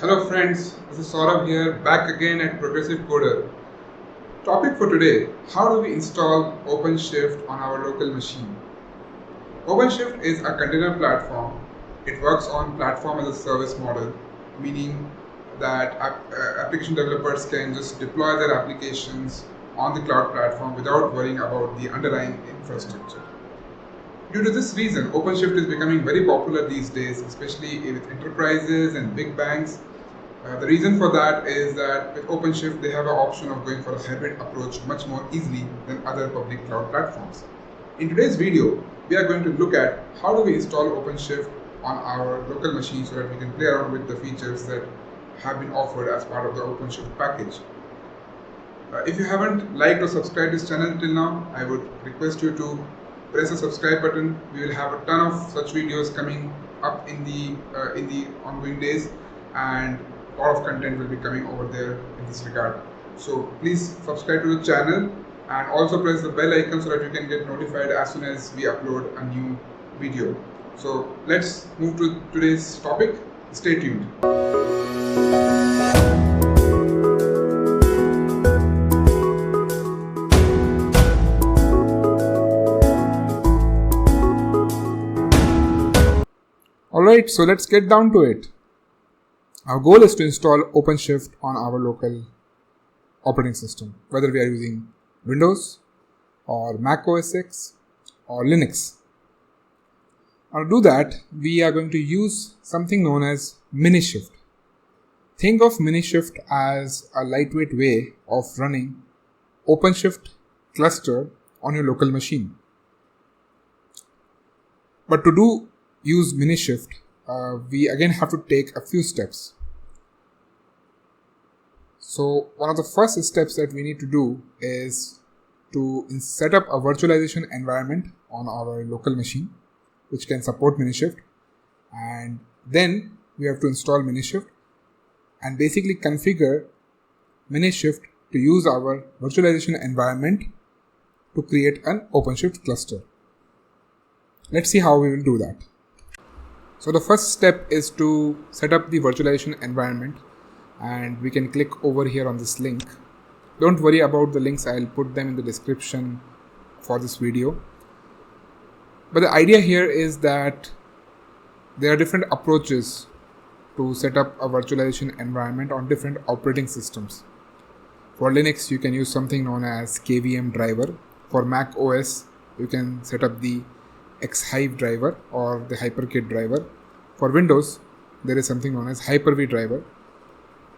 Hello friends, this is Saurabh here, back again at Progressive Coder. Topic for today, how do we install OpenShift on our local machine? OpenShift is a container platform. It works on platform as a service model, meaning that application developers can just deploy their applications on the cloud platform without worrying about the underlying infrastructure. Due to this reason, OpenShift is becoming very popular these days, especially with enterprises and big banks. The reason for that is that with OpenShift, they have an option of going for a hybrid approach much more easily than other public cloud platforms. In today's video, we are going to look at how do we install OpenShift on our local machine so that we can play around with the features that have been offered as part of the OpenShift package. If you haven't liked or subscribed this channel till now, I would request you to press the subscribe button. We will have a ton of such videos coming up in the ongoing days, and a lot of content will be coming over there in this regard. So please subscribe to the channel and also press the bell icon so that you can get notified as soon as we upload a new video. So let's move to today's topic. Stay tuned. Alright, so let's get down to it. Our goal is to install OpenShift on our local operating system, whether we are using Windows or Mac OS X or Linux. Now to do that, we are going to use something known as Minishift. Think of Minishift as a lightweight way of running OpenShift cluster on your local machine. But to use Minishift, we again have to take a few steps. So one of the first steps that we need to do is to set up a virtualization environment on our local machine which can support Minishift, and then we have to install Minishift and basically configure Minishift to use our virtualization environment to create an OpenShift cluster. Let's see how we will do that. So the first step is to set up the virtualization environment, and we can click over here on this link. Don't worry about the links, I'll put them in the description for this video. But the idea here is that there are different approaches to set up a virtualization environment on different operating systems. For Linux, you can use something known as KVM driver. For Mac OS, you can set up the Xhive driver or the HyperKit driver. For Windows, there is something known as Hyper-V driver.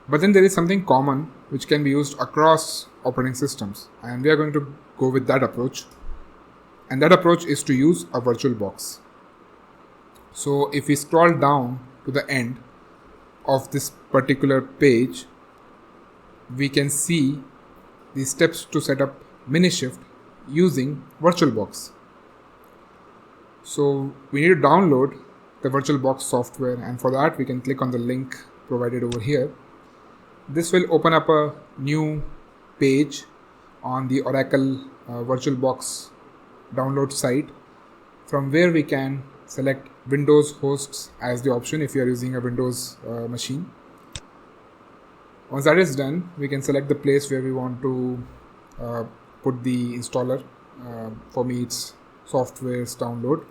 But then there is something common which can be used across operating systems, and we are going to go with that approach. And that approach is to use a VirtualBox. So if we scroll down to the end of this particular page, we can see the steps to set up Minishift using VirtualBox. So we need to download the VirtualBox software, and for that we can click on the link provided over here. This will open up a new page on the Oracle VirtualBox download site, from where we can select Windows hosts as the option if you are using a Windows machine. Once that is done, we can select the place where we want to put the installer. For me, it's softwares download,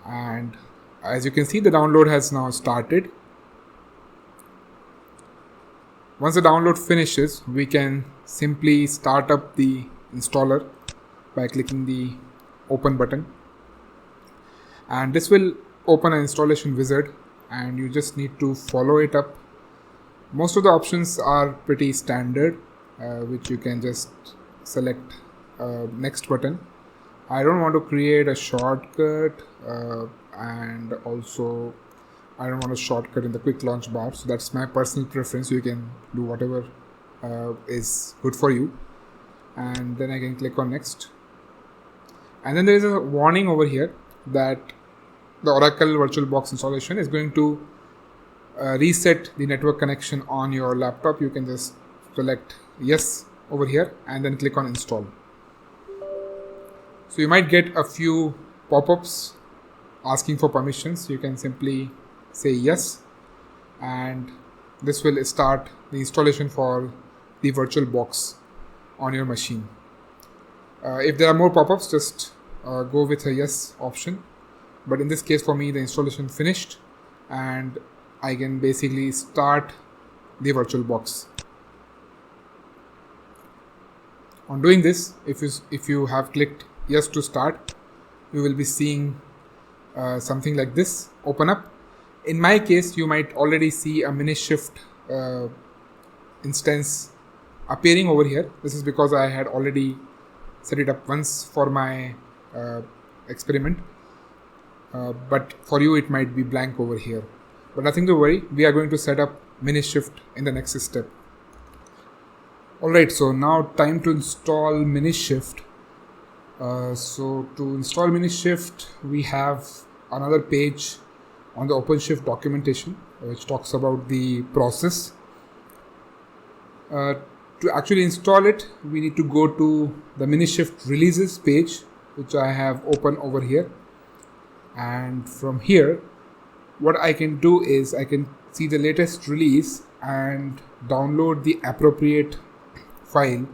and as you can see, the download has now started. Once the download finishes, we can simply start up the installer by clicking the open button, and this will open an installation wizard, and you just need to follow it up. Most of the options are pretty standard, which you can just select next button. I don't want to create a shortcut, and also I don't want a shortcut in the quick launch bar, so that's my personal preference. You can do whatever is good for you, and then I can click on next. And then there is a warning over here that the Oracle VirtualBox installation is going to reset the network connection on your laptop. You can just select yes over here and then click on install. So you might get a few pop-ups asking for permissions. You can simply say yes, and this will start the installation for the VirtualBox on your machine. If there are more pop-ups, just go with a yes option. But in this case, for me, the installation finished and I can basically start the VirtualBox. On doing this, if you have clicked yes to start, you will be seeing something like this open up. In my case, you might already see a Minishift instance appearing over here. This is because I had already set it up once for my experiment. But for you, it might be blank over here. But nothing to worry. We are going to set up Minishift in the next step. Alright, so now time to install Minishift. So to install Minishift, we have another page on the OpenShift documentation which talks about the process. To actually install it, we need to go to the Minishift releases page, which I have open over here. And from here, what I can do is I can see the latest release and download the appropriate file,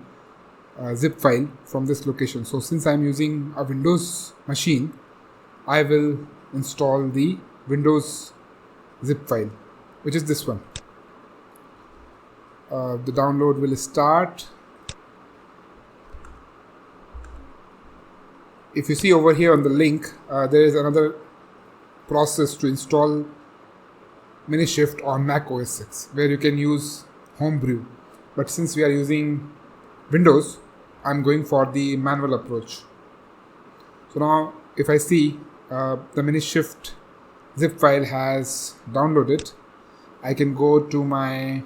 zip file from this location. So since I'm using a Windows machine, I will install the Windows zip file, which is this one. The download will start. If you see over here on the link, there is another process to install Minishift on Mac OS 6, where you can use Homebrew. But since we are using Windows, I'm going for the manual approach. So now if I see the Minishift zip file has downloaded, I can go to my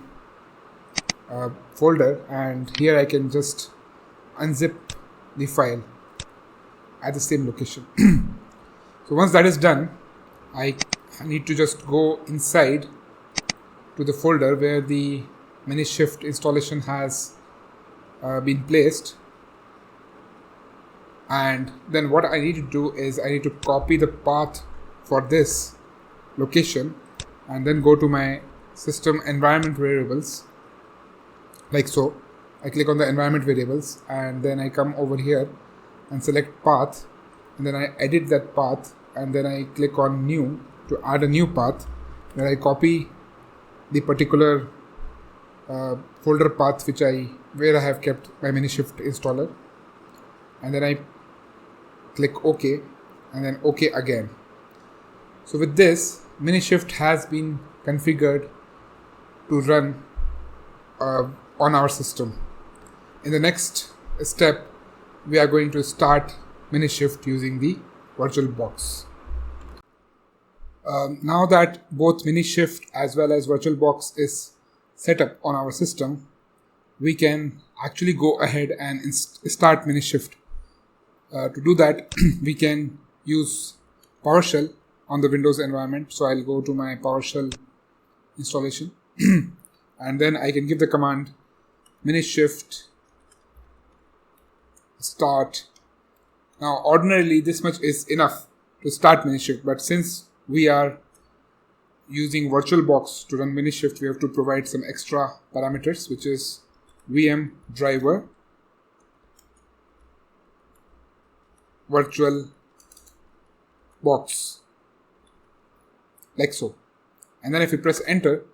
folder, and here I can just unzip the file at the same location. So once that is done, I need to just go inside to the folder where the Minishift installation has been placed, and then what I need to do is I need to copy the path for this location and then go to my system environment variables, like so. I click on the environment variables and then I come over here and select path, and then I edit that path, and then I click on new to add a new path where I copy the particular folder path where I have kept my Minishift installer, and then I click OK and then OK again. So with this, Minishift has been configured to run on our system. In the next step, we are going to start Minishift using the VirtualBox. Now that both Minishift as well as VirtualBox is set up on our system, we can actually go ahead and start Minishift. To do that, we can use PowerShell on the Windows environment. So I'll go to my PowerShell installation and then I can give the command Minishift start. Now ordinarily this much is enough to start Minishift, but since we are using VirtualBox to run Minishift, we have to provide some extra parameters, which is VM driver VirtualBox, like so. And then if we press enter,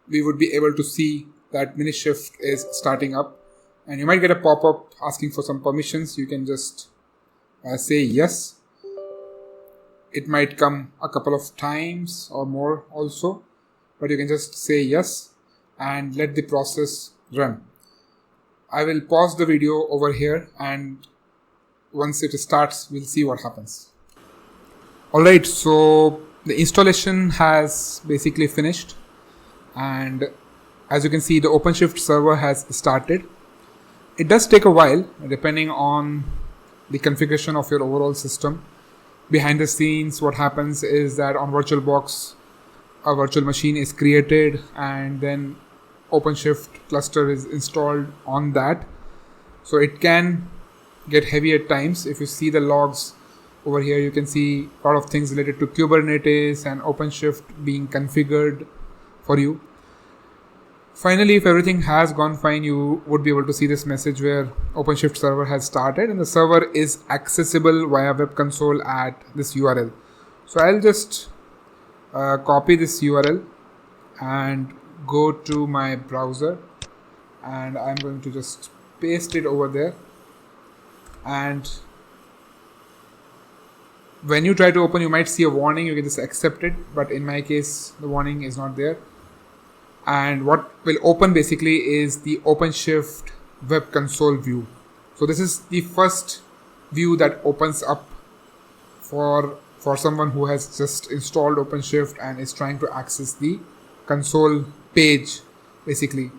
we would be able to see that Minishift is starting up, and you might get a pop-up asking for some permissions. You can just say yes. It might come a couple of times or more also, but you can just say yes and let the process run. I will pause the video over here, and once it starts, we'll see what happens. Alright, so the installation has basically finished, and as you can see, the OpenShift server has started. It does take a while depending on the configuration of your overall system. Behind the scenes, what happens is that on VirtualBox, a virtual machine is created and then OpenShift cluster is installed on that. So it can get heavy at times. If you see the logs, Over here you can see a lot of things related to Kubernetes and OpenShift being configured for you. Finally, if everything has gone fine, you would be able to see this message where OpenShift server has started and the server is accessible via web console at this URL. So I'll just copy this URL and go to my browser, and I'm going to just paste it over there. And when you try to open, you might see a warning. You can just accept it, but in my case the warning is not there. And what will open basically is the OpenShift web console view. So this is the first view that opens up for someone who has just installed OpenShift and is trying to access the console page basically.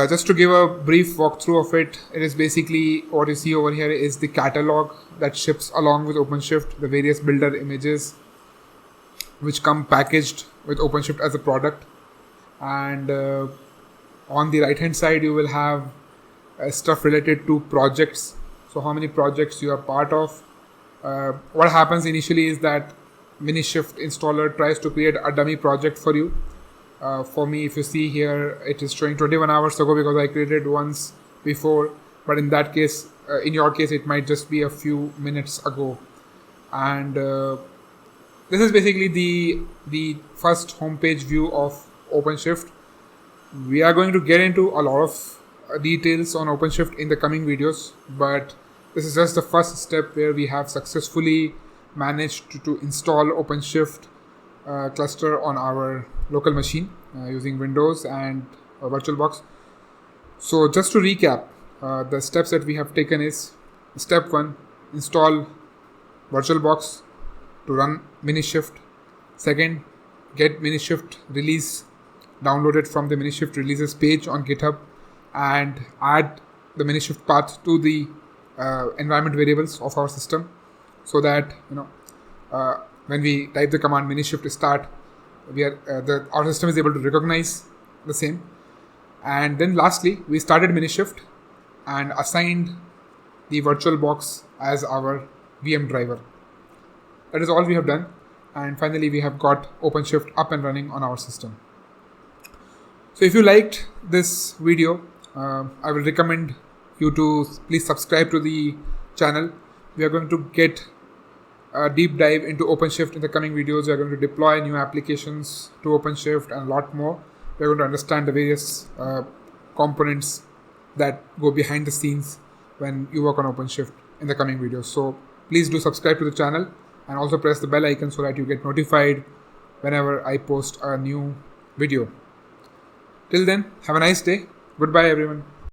Just to give a brief walkthrough of it, it is basically what you see over here is the catalog that ships along with OpenShift, the various builder images which come packaged with OpenShift as a product. And on the right hand side you will have stuff related to projects. So how many projects you are part of. What happens initially is that Minishift installer tries to create a dummy project for you. For me, if you see here, it is showing 21 hours ago because I created once before, but in that case, in your case, it might just be a few minutes ago. And this is basically the first homepage view of OpenShift. We are going to get into a lot of details on OpenShift in the coming videos, but this is just the first step where we have successfully managed to install OpenShift cluster on our local machine using Windows and VirtualBox. So just to recap, the steps that we have taken is: step 1, install VirtualBox to run Minishift. Second, get Minishift release downloaded from the Minishift releases page on GitHub and add the Minishift path to the environment variables of our system, so that when we type the command Minishift start, our system is able to recognize the same. And then lastly, we started Minishift and assigned the VirtualBox as our VM driver. That is all we have done, and finally we have got OpenShift up and running on our system. So if you liked this video, I will recommend you to please subscribe to the channel. We are going to get a deep dive into OpenShift in the coming videos. We are going to deploy new applications to OpenShift and a lot more. We are going to understand the various components that go behind the scenes when you work on OpenShift in the coming videos. So please do subscribe to the channel and also press the bell icon so that you get notified whenever I post a new video. Till then, have a nice day. Goodbye everyone.